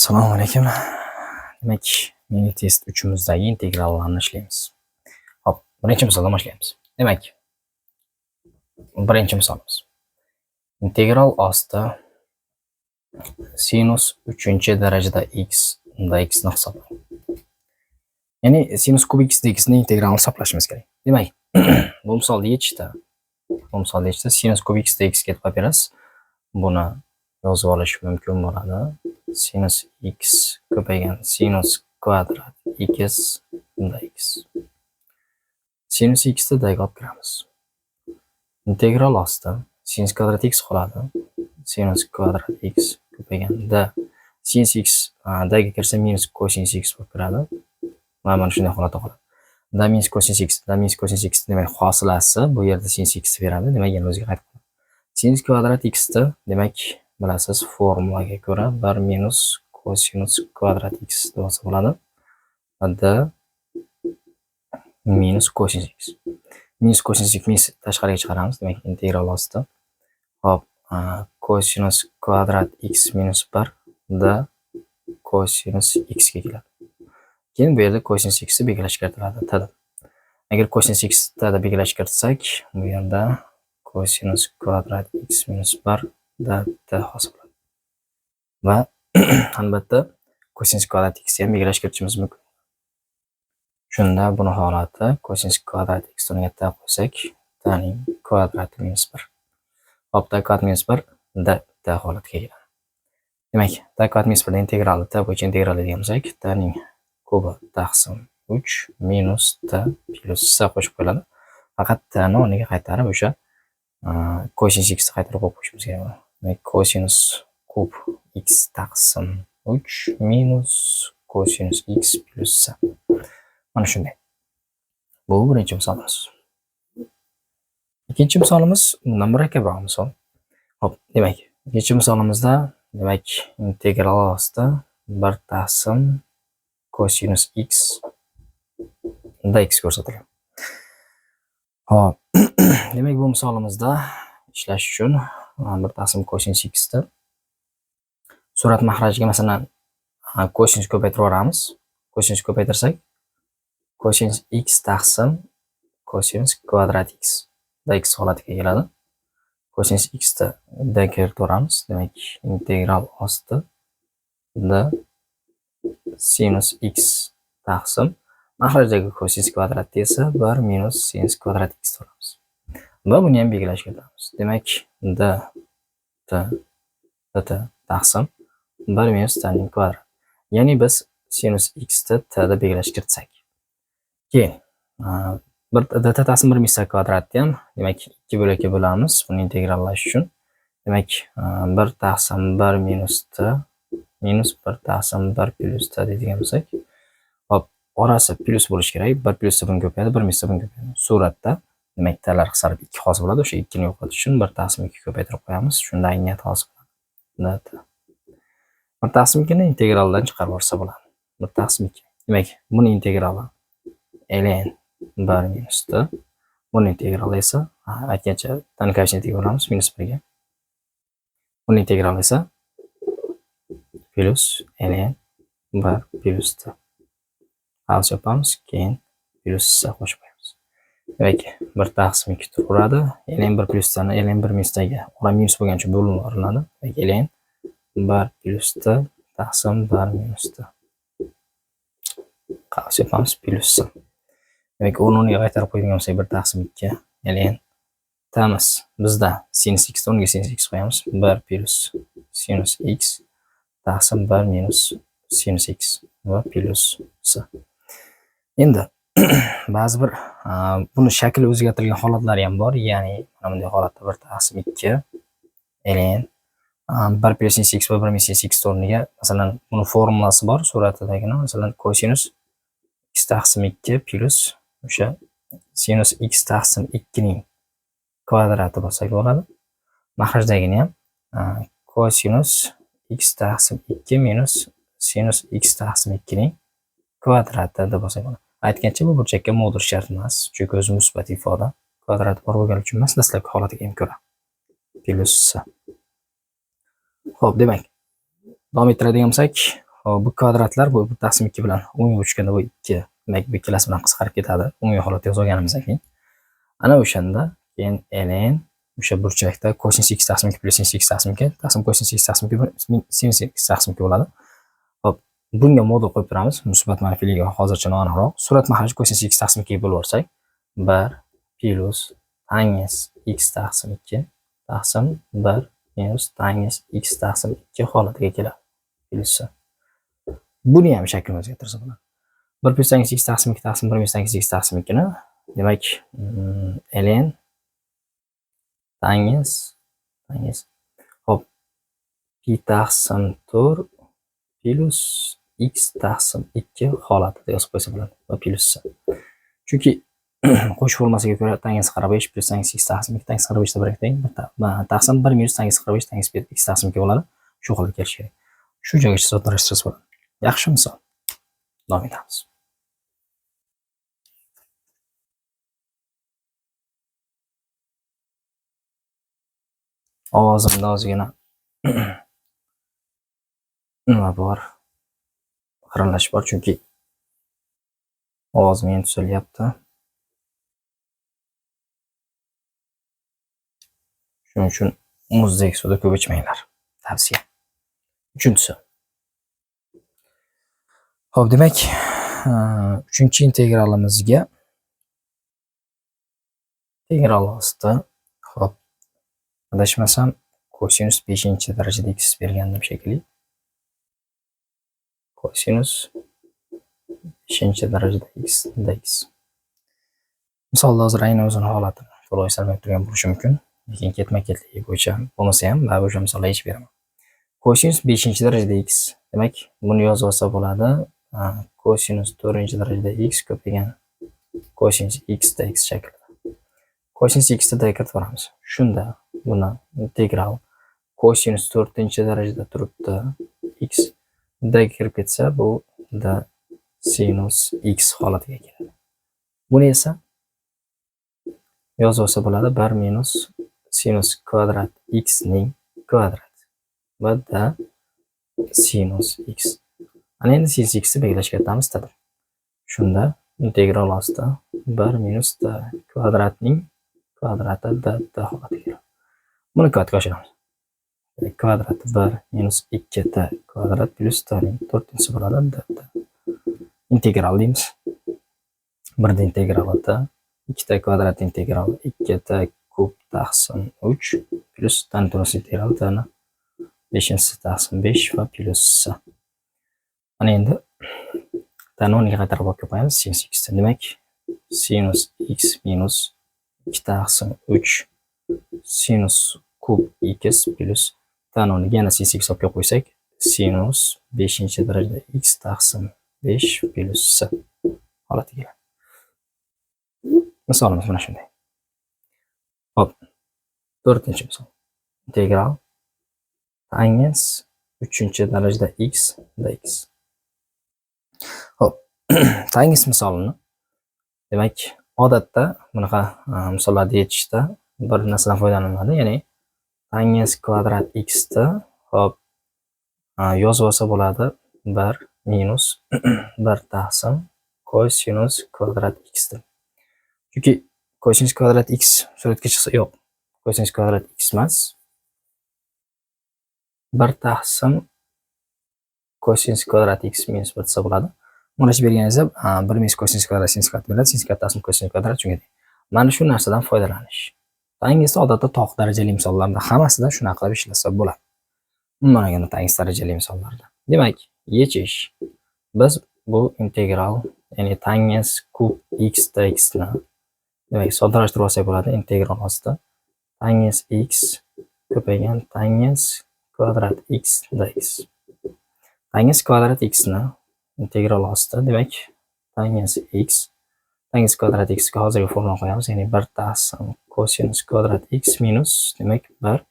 Assalomu alaykum. Demak, mini test 3-mizdagi integrallarni ishlaymiz. Hop, birinchi misoldan boshlaymiz. Demak, birinchi misolimiz. Integral osti sinus 3-darajada x unda x ni hisoblang. Ya'ni sinus kub x dx ni integralni hisoblashimiz kerak. Demak, bu misolda yechishda sinus kub x dx ga qo'yib berasiz. Buni yozib olish mumkin bo'ladi. Sinus x ko'paygan sinus kvadrat x unda x. Sinus x ni daga olib kiramiz. Integral osti sinus kvadrat x qoladi. Sinus kvadrat x ko'paygan d. Sinus x daga kirsa minus cosinus x bo'lib kiradi. Mana shunday holatda qoladi. D minus cosinus x, demak hosilasi bu yerda sinus x beradi. Demak, yana o'ziga qaytib qoladi. Sinus kvadrat x ni demak bilasiz, formulaga ko'ra 1 minus cosinus kvadrat x deb olsa bo'ladi. D minus cosinus x. Minus cosinus x ni tashqariga chiqaramiz. Demak, integral osti. Hop, cosinus kvadrat x minus 1 d cosinus x ga keladi. Keyin bu yerda cosinus x belgilash kiritiladi. T. Agar cosinus x da belgilash kiritsak, bu yerda cosinus kvadrat x minus 1 d hosil bo'ladi. Va albatta cosinus kvadrat x ham belgilash kiritishimiz mumkin. Shunda buni holati cosinus kvadrat x o'rniga t qo'ysak, t ning kvadrati minus 1. Hop, t kvadrat minus 1 d holatiga keladi. Demak, t kvadrat minus 1 da integrali t bo'yicha integrali degan bo'lsak, t ning kubi taqsim 3 minus t plus s qo'shib qo'yiladi. Faqat t ni o'rniga qaytarib o'sha cosinus x ni qaytarib qo'yishimiz kerak. Demak, cosinus kub x taqsim 3 minus cosinus x plus s. Mana shunday. Bu birinchi misolimiz. Ikkinchi misolimiz bundan murakkabroq misol. Hop, demak, ikkinchi misolimizda demak integral osti 1 taqsim cosinus x unda x ko'rsatilgan. Hop, demak bu misolimizda ishlash uchun 1 taqsim cosinus x da surat mahrajiga masalan cosinus ko'paytiraveramiz. Cosinus ko'paytirsak cosinus x taqsim cosinus kvadrat x da x holatiga keladi. Cosinus x da d kiritaveramiz. Demak, integral osti d sinus x taqsim mahrajdagi cosinus kvadrat esa 1 minus sinus kvadrat x olamiz. Va buni ham belgilash kerak. Demak, d taqsim 1 minus t ning kvadrat. Ya'ni biz sinus x ni t da belgilash kiritsak. Keyin d taqsim 1 minus t kvadratni ham demak 2 bo'lakka bo'lamiz buni integrallash uchun. Demak, 1 taqsim 1 minus t minus 1 taqsim 1 plus t deydigan bo'lsak, hop, orasi plus bo'lish kerak. 1 plus t buni ko'payadi, 1 minus t buni ko'payadi. Suratda demak t'lar qisqarib 2 hosil bo'ladi. O'sha 2 ni yo'qotish uchun 1 taqsim 2 ko'paytirib qo'yamiz. Shunda ayniyat hosil bo'ladi. 1 taqsim 2 ni integraldan chiqarib yuborsa bo'ladi. 1 taqsim 2. Demak, buni integrali ln 1 minus t. Buni integrali esa aytgancha tan koeffitsiyentiga olamiz minus 1 ga. Buni integrali esa plus ln 1 plus t. Hal yapamiz, keyin plus s qo'shib qo'yamiz. Demak, 1 taqsim 2 turaveradi. ln 1 plus t ni ln 1 minus t ga ora minus bo'lgani uchun bo'linib yuboriladi. Demak, ln 1 plus t taqsim 1 minus t. Hal yapamiz, plus s. Demak, o'rniga qaytarib qo'yadigan bo'lsak 1 taqsim 2 ln tamiz bizda sinus x o'rniga sinus x qo'yamiz. 1 plus sinus x taqsim 1 minus sinus x va plus s. Endi ba'zi bir buni shakli o'zgartirilgan holatlari ham bor. Ya'ni mana bunday holatda 1 taqsim 2 ln 1 plus sinus x va 1 minus sinus x o'rniga masalan buni formulasi bor suratidagina. Masalan cosinus x taqsim 2 plus o'sha sinus x taqsim 2 ning kvadrati bo'lsak bo'ladi. Mahrajdagini ham cosinus x taqsim 2 minus sinus x taqsim 2 ning kvadrati deb bo'lsak bo'ladi. Aytgancha bu burchakka modul shart emas, chunki o'zi musbat ifoda. Kvadrat bor bo'lgani uchun emas, dastlabki holatiga ham ko'ra. Plus s. Xo'p, demak, davom ettiradigan bo'lsak, Hop, bu kvadratlar bu 1/2 bilan 10 ga o'chganda bu 2. Demak, bu ikkalasi bilan qisqarib ketadi. Umumiy holatda yozib olganimizdan keyin. Ana o'shanda keyin ln o'sha burchakda cosinus x taqsim 2 plus sin x taqsim 2 taqsim cosinus x taqsim 2 sin x taqsim 2 bo'ladi. Hop, bunga modul qo'yib turamiz. Musbat manfiyligiga hozircha noaniqroq. Surat mahali cosinus x taqsim 2 ga bo'lib o'rsak, 1 plus tangens x taqsim 2 taqsim 1 minus tangens x taqsim 2 holatiga keladi. Plusi. Buni ham shaklni o'zgartirsa bo'ladi. 1 plus tangens x taqsim 2 taqsim 1 minus tangens x taqsim 2 ni demak ln tangens hop pi taqsim 4 plus x taqsim 2 holatida yozib qo'ysa bo'ladi va plusi. Chunki qo'shib formasiga ko'ra tangens qarab 5 plus tangens x taqsim 2 tangens qarab 5 da 1 teng taqsim 1 minus tangens qarab 5 tangens x taqsim 2 bo'ladi. Shu holga kelish kerak. Shu joygacha soddalashtirsa bo'ladi. Yaxshi misol. Davom etamiz. Ovozimda ozgina nima bor? Xirallash bor, chunki ovozim endi tuzalyapti. Shuning uchun muzdek suvda ko'p ichmanglar. Tavsiya. Uchinchisi. Xo'p, demak, 3-integralimizga integral osti, xo'p, adashmasam cosinus 5-darajada x bergandim shekilli. Cosinus 5-darajada x dx. Misolda hozir aynan o'zini holatini to'liq eslolmay turgan bo'lishi mumkin, lekin ketma-ketligi bo'yicha bo'lmasa ham men o'sha misolni aytib beraman. Cosinus 5-darajada x. Demak, buni yozib olsa bo'ladi. Cosinus 4-darajada x ko'paygan cosinus x dx shaklida. Cosinus x da kiritib olamiz. Shunda buni integral cosinus 4-darajada turibdi x da kirib ketsa, bu da sinus x holatiga keladi. Buni esa yozib olsa bo'ladi 1 minus sinus kvadrat x ning kvadrati va da sinus x. Ana endi sinus x ni belgilashga o'tamiz tabi. Shunda integral osti 1 minus da kvadratning kvadrati da holatiga keladi. Buni kvadratga oshiramiz. Kvadrat 1 minus 2 da kvadrat plus da ning 4-si bo'ladi da. Integral deymiz. 1 da integrali da 2 da kvadrat integrali 2 da kub taqsim 3 plus dan to'g'ri integral da 5-si taqsim 5 va plusi. Mana endi dan 10 ga qaytarib olib ko'payamiz sinus x. Demak, sinus x minus 2 taqsim 3 sinus kub x plus dan 10 ga yana sinus x olib qo'ysak, sinus 5-darajada x taqsim 5 plusi holatiga keladi. Misolimiz mana shunday. Hop. 4-misol. Integral tangens 3-darajada x dx. Hop. Tangens misolini demak, odatda bunaqa misollarni yechishda bir narsadan foydalaniladi, ya'ni tangens kvadrat x da hop yozib olsa bo'ladi 1 minus 1 taqsim cosinus kvadrat x da. Chunki cosinus kvadrat x suratga chiqsa yo'q. Cosinus kvadrat x emas. 1 taqsim cosinus kvadrat x minus 1 desa bo'ladi. Mana shu berganingizda 1 minus cosinus kvadrat sin kvadrat bo'ladi. Sin kvadrat taqsim cosinus kvadrat shunga. Mana shu narsadan foydalanish. Tangens odatda toq darajali misollarda hammasida shunaqa qilib ishlasa bo'ladi. Mana tangens darajali misollarda. Demak, yechish. Biz bu integral, ya'ni tangens kub x dx ni demak, soddalashtirib olsak bo'ladi. Integral ostida tangens x ko'paygan tangens kvadrat x dx. Tangens kvadrat x ni integral ostida demak, tangens x tangens kvadrat x ga hozirgi formula qo'yamiz, ya'ni 1 taqsim cosinus kvadrat x minus demak 1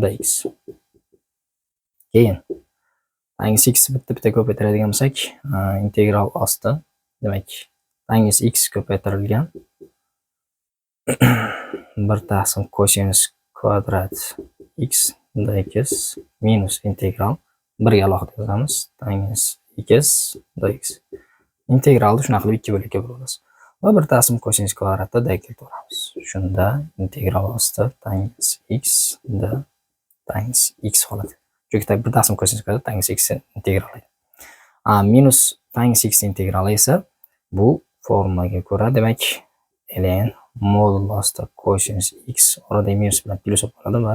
dx. Keyin tangens x bitta ko'paytiradigan bo'lsak, integral ostida demak, tangens x ko'paytirilgan 1 taqsim cosinus kvadrat x dx minus integral birga alohida yozamiz. Tangens x dx. Integralni shunaqa qilib 2 bo'lakka bo'lamiz. Va bir taqsim kosinus kvadratda d keltiramiz. Shunda integral ostida tangens x d tangens x holati. Chunki bir taqsim kosinus kvadrat tangens x integrali. Minus tangens x integrali esa bu formulaga ko'ra, demak, ln modulosda kosinus x orada minus bilan plus bo'ladi va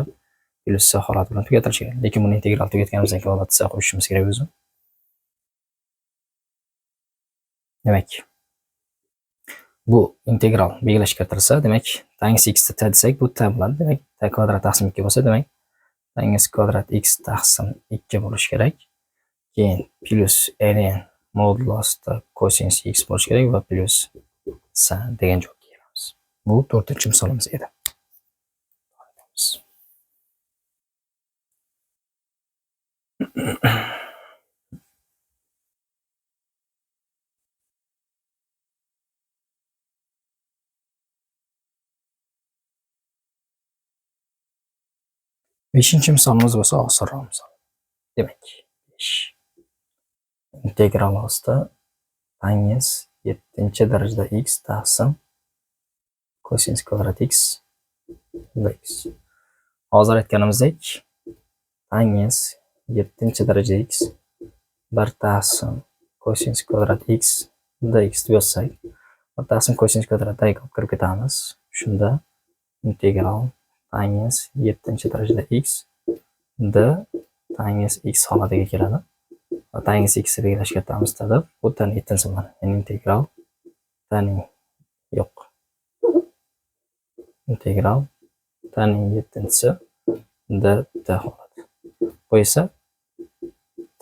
plus holati bilan tugatilishi kerak. Lekin buni integral tugatganimizdan keyin holatda qo'shishimiz kerak o'zi. Demak, bu integral belgilashga kiritilsa, demak, tangens x ta desak, bu ta bo'ladi. Demak, ta kvadrat taqsim 2 bo'lsa, demak, tangens kvadrat x taqsim 2 bo'lishi kerak. Keyin plus ln modulosda kosinus x bo'lishi kerak va plus sa degan joyga kelamiz. Bu 4-misolimiz edi. 5-misolimiz bo'lsa osonroq misol. Demak, 5 integral ostida tangens 7-darajada x taqsim kosinus kvadrat x dx. Hozir aytganimizdek, tangens 7-darajada x 1 taqsim kosinus kvadrat x dx deb yozsak, 1 taqsim kosinus kvadrat dx kirib ketamiz. Shunda integral tangens 7-darajada x d tangens x holatiga keladi. Va tangens x belgilashga kiritamiz deb, bu tan 7-si bilan, ya'ni integral taning yo'q. Integral taning 7-si d holati. Bu esa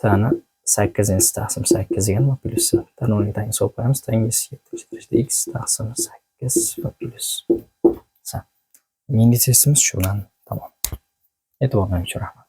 tani 8-si taqsim 8 degan va plus tan 10 ga tangens solib qo'yamiz. Tangens 7-darajada x taqsim 8 va plus sa. Menga testimiz shu bilan tamom. E'tiborlaringiz uchun rahmat.